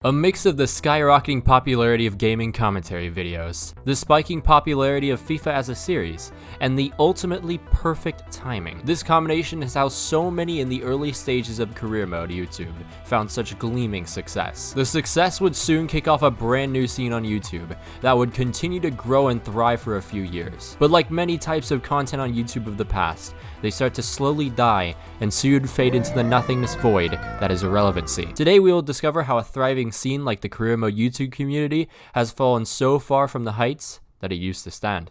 A mix of the skyrocketing popularity of gaming commentary videos, the spiking popularity of FIFA as a series, and the ultimately perfect timing. This combination is how so many in the early stages of career mode YouTube found such gleaming success. The success would soon kick off a brand new scene on YouTube that would continue to grow and thrive for a few years. But like many types of content on YouTube of the past, they start to slowly die and soon fade into the nothingness void that is irrelevancy. Today we will discover how a thriving scene like the career mode YouTube community has fallen so far from the heights that it used to stand.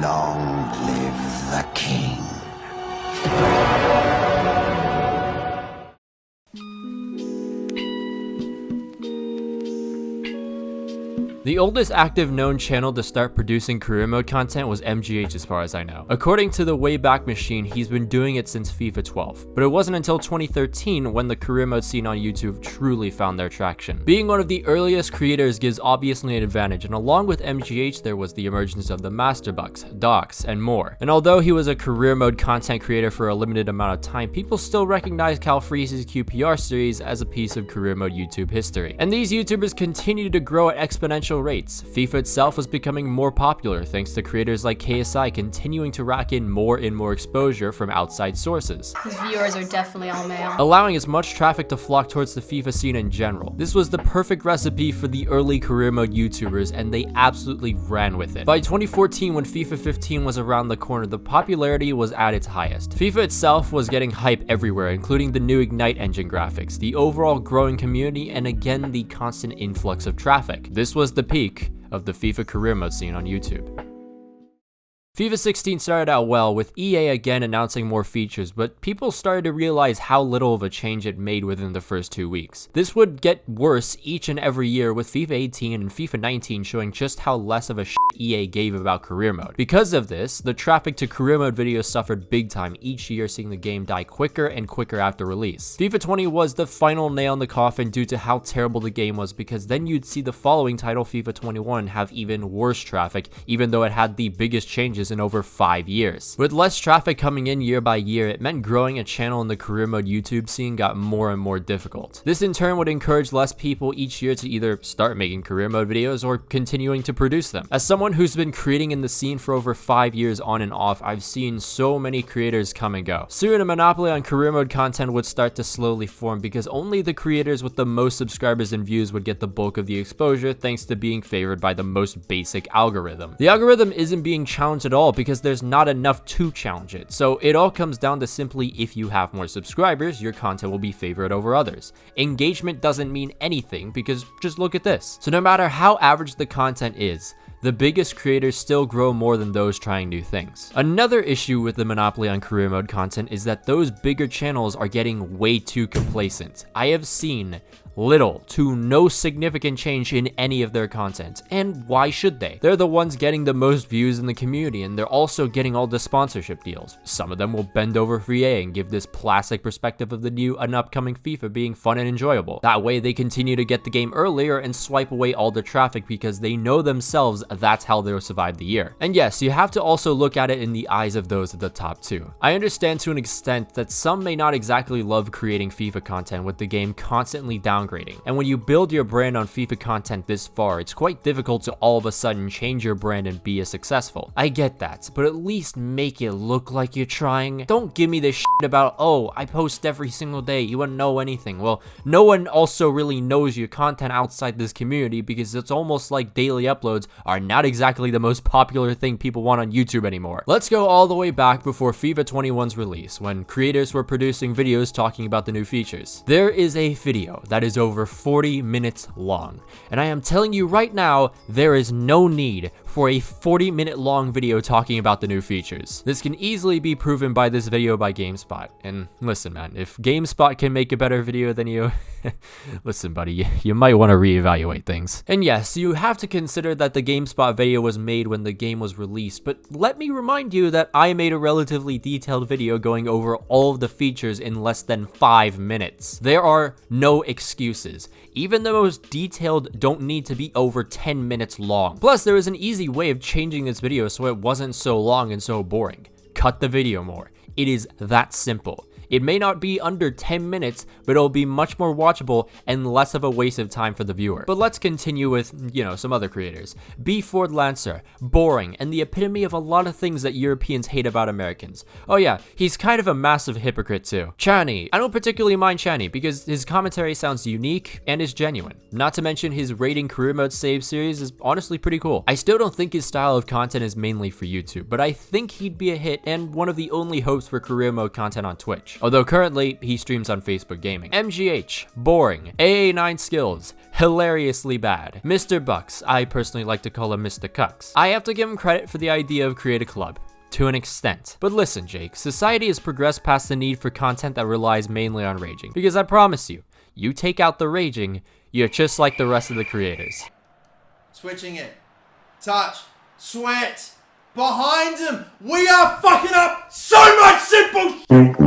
Long live the king. The oldest active known channel to start producing career mode content was MGH as far as I know. According to the Wayback Machine, he's been doing it since FIFA 12, but it wasn't until 2013 when the career mode scene on YouTube truly found their traction. Being one of the earliest creators gives obviously an advantage, and along with MGH there was the emergence of the Masterbucks, Docs, and more. And although he was a career mode content creator for a limited amount of time, people still recognize Calfreeze's QPR series as a piece of career mode YouTube history. And these YouTubers continue to grow at exponential rates. FIFA itself was becoming more popular thanks to creators like KSI continuing to rack in more and more exposure from outside sources. His viewers are definitely all male, allowing as much traffic to flock towards the FIFA scene in general. This was the perfect recipe for the early career mode YouTubers, and they absolutely ran with it. By 2014, when FIFA 15 was around the corner, the popularity was at its highest. FIFA itself was getting hype everywhere, including the new Ignite engine graphics, the overall growing community, and again the constant influx of traffic. This was the peak of the FIFA career mode scene on YouTube. FIFA 16 started out well, with EA again announcing more features, but people started to realize how little of a change it made within the first 2 weeks. This would get worse each and every year, with FIFA 18 and FIFA 19 showing just how less of a shit EA gave about career mode. Because of this, the traffic to career mode videos suffered big time each year, seeing the game die quicker and quicker after release. FIFA 20 was the final nail in the coffin due to how terrible the game was, because then you'd see the following title, FIFA 21, have even worse traffic, even though it had the biggest changes in over 5 years. With less traffic coming in year by year, it meant growing a channel in the career mode YouTube scene got more and more difficult. This in turn would encourage less people each year to either start making career mode videos or continuing to produce them. As someone who's been creating in the scene for over 5 years on and off, I've seen so many creators come and go. Soon a monopoly on career mode content would start to slowly form, because only the creators with the most subscribers and views would get the bulk of the exposure, thanks to being favored by the most basic algorithm. The algorithm isn't being challenged at all because there's not enough to challenge it. So it all comes down to simply, if you have more subscribers, your content will be favored over others. Engagement doesn't mean anything, because just look at this. So no matter how average the content is, the biggest creators still grow more than those trying new things. Another issue with the monopoly on career mode content is that those bigger channels are getting way too complacent. I have seen little to no significant change in any of their content, and why should they? They're the ones getting the most views in the community, and they're also getting all the sponsorship deals. Some of them will bend over for EA and give this plastic perspective of the new and upcoming FIFA being fun and enjoyable. That way they continue to get the game earlier and swipe away all the traffic, because they know themselves that's how they'll survive the year. And yes, you have to also look at it in the eyes of those at the top too. I understand to an extent that some may not exactly love creating FIFA content with the game constantly downgrading. And when you build your brand on FIFA content this far, it's quite difficult to all of a sudden change your brand and be as successful. I get that, but at least make it look like you're trying. Don't give me this shit about, oh, I post every single day, you wouldn't know anything. Well, no one also really knows your content outside this community, because it's almost like daily uploads are not exactly the most popular thing people want on YouTube anymore. Let's go all the way back before FIFA 21's release, when creators were producing videos talking about the new features. There is a video that is over 40 minutes long, and I am telling you right now, there is no need for a 40-minute long video talking about the new features. This can easily be proven by this video by GameSpot. And listen, man, if GameSpot can make a better video than you, listen, buddy, you might want to reevaluate things. And yes, you have to consider that the GameSpot video was made when the game was released, but let me remind you that I made a relatively detailed video going over all of the features in less than 5 minutes. There are no excuses. Even the most detailed don't need to be over 10 minutes long. Plus, there is an easy way of changing this video so it wasn't so long and so boring. Cut the video more. It is that simple. It may not be under 10 minutes, but it'll be much more watchable and less of a waste of time for the viewer. But let's continue with, some other creators. B. Ford Lancer, boring, and the epitome of a lot of things that Europeans hate about Americans. Oh yeah, he's kind of a massive hypocrite too. Chani. I don't particularly mind Chani because his commentary sounds unique and is genuine. Not to mention his raiding career mode save series is honestly pretty cool. I still don't think his style of content is mainly for YouTube, but I think he'd be a hit and one of the only hopes for career mode content on Twitch. Although currently, he streams on Facebook Gaming. MGH, boring. AA9 skills, hilariously bad. Mr. Bucks, I personally like to call him Mr. Cucks. I have to give him credit for the idea of create a club. To an extent. But listen, Jake, society has progressed past the need for content that relies mainly on raging. Because I promise you take out the raging, you're just like the rest of the creators. Switching it. Touch. Sweat. Behind him. We are fucking up so much simple shit.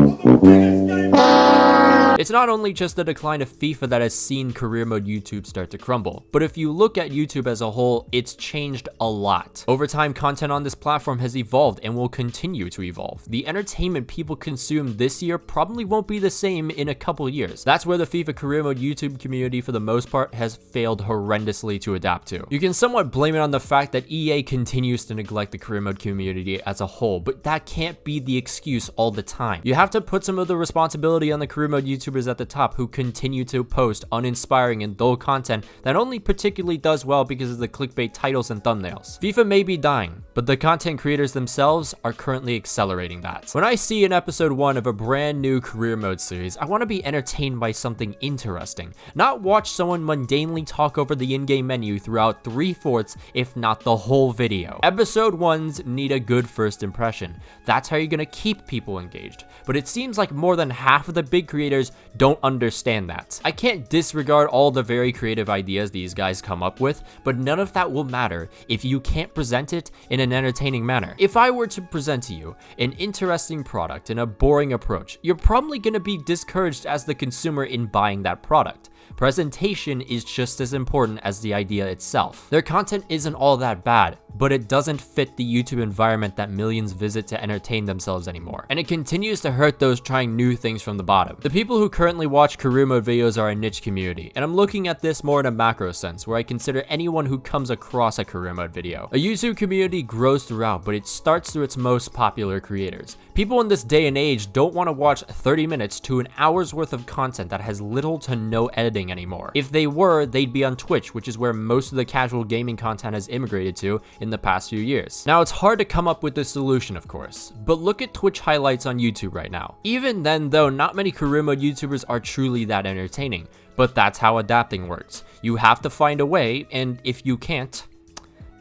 It's not only just the decline of FIFA that has seen career mode YouTube start to crumble, but if you look at YouTube as a whole, it's changed a lot. Over time, content on this platform has evolved and will continue to evolve. The entertainment people consume this year probably won't be the same in a couple years. That's where the FIFA career mode YouTube community for the most part has failed horrendously to adapt to. You can somewhat blame it on the fact that EA continues to neglect the career mode community as a whole, but that can't be the excuse all the time. You have to put some of the responsibility on the career mode YouTubers at the top who continue to post uninspiring and dull content that only particularly does well because of the clickbait titles and thumbnails. FIFA may be dying, but the content creators themselves are currently accelerating that. When I see an episode 1 of a brand new career mode series, I want to be entertained by something interesting, not watch someone mundanely talk over the in-game menu throughout 3/4, if not the whole video. Episode 1s need a good first impression. That's how you're gonna keep people engaged. But it seems like more than half of the big creators don't understand that. I can't disregard all the very creative ideas these guys come up with, but none of that will matter if you can't present it in an entertaining manner. If I were to present to you an interesting product and a boring approach, you're probably gonna be discouraged as the consumer in buying that product. Presentation is just as important as the idea itself. Their content isn't all that bad, but it doesn't fit the YouTube environment that millions visit to entertain themselves anymore. And it continues to hurt those trying new things from the bottom. The people who currently watch career mode videos are a niche community, and I'm looking at this more in a macro sense, where I consider anyone who comes across a career mode video. A YouTube community grows throughout, but it starts through its most popular creators. People in this day and age don't want to watch 30 minutes to an hour's worth of content that has little to no editing anymore. If they were, they'd be on Twitch, which is where most of the casual gaming content has immigrated to in the past few years. Now, it's hard to come up with a solution, of course, but look at Twitch highlights on YouTube right now. Even then, though, not many career mode YouTubers are truly that entertaining, but that's how adapting works. You have to find a way, and if you can't,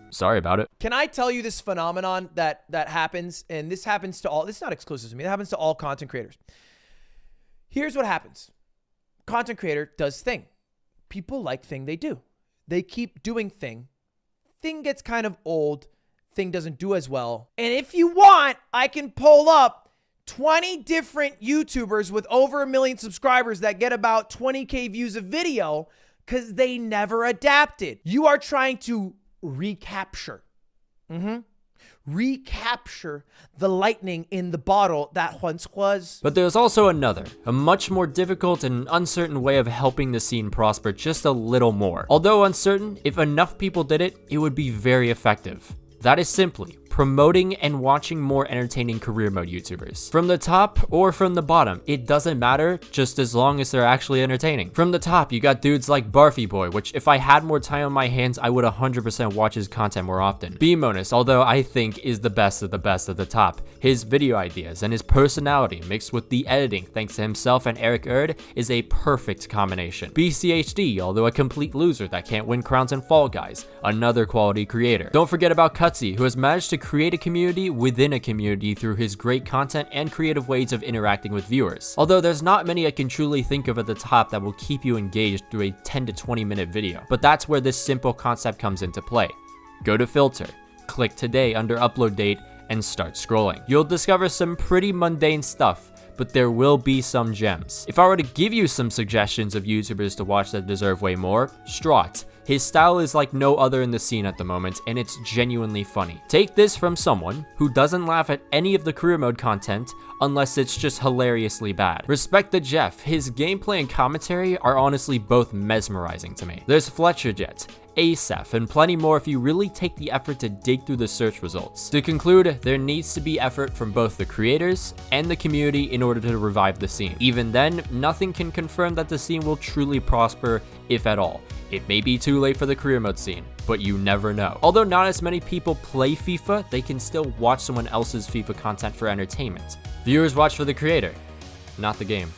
sorry about it. Can I tell you this phenomenon that happens, and this happens to all, this is not exclusive to me, it happens to all content creators. Here's what happens. Content creator does thing. People like thing they do. They keep doing thing. Thing gets kind of old. Thing doesn't do as well. And if you want, I can pull up 20 different YouTubers with over 1 million subscribers that get about 20K views a video because they never adapted. You are trying to recapture. Recapture the lightning in the bottle that once was. But there's also another, a much more difficult and uncertain way of helping the scene prosper just a little more. Although uncertain, if enough people did it, it would be very effective. That is simply promoting and watching more entertaining career mode YouTubers. From the top or from the bottom, it doesn't matter just as long as they're actually entertaining. From the top, you got dudes like Barfy Boy, which if I had more time on my hands, I would 100% watch his content more often. Beamonus, although I think is the best of the top. His video ideas and his personality mixed with the editing thanks to himself and Eric Erd is a perfect combination. BCHD, although a complete loser that can't win crowns in Fall Guys, another quality creator. Don't forget about Cutsy, who has managed to create a community within a community through his great content and creative ways of interacting with viewers. Although there's not many I can truly think of at the top that will keep you engaged through a 10 to 20 minute video. But that's where this simple concept comes into play. Go to filter, click today under upload date, and start scrolling. You'll discover some pretty mundane stuff, but there will be some gems. If I were to give you some suggestions of YouTubers to watch that deserve way more, Straught, His style is like no other in the scene at the moment, and it's genuinely funny. Take this from someone who doesn't laugh at any of the career mode content unless it's just hilariously bad. Respect the Jeff, his gameplay and commentary are honestly both mesmerizing to me. There's Fletcher Jet, ASEF, and plenty more if you really take the effort to dig through the search results. To conclude, there needs to be effort from both the creators and the community in order to revive the scene. Even then, nothing can confirm that the scene will truly prosper, if at all. It may be too late for the career mode scene, but you never know. Although not as many people play FIFA, they can still watch someone else's FIFA content for entertainment. Viewers watch for the creator, not the game.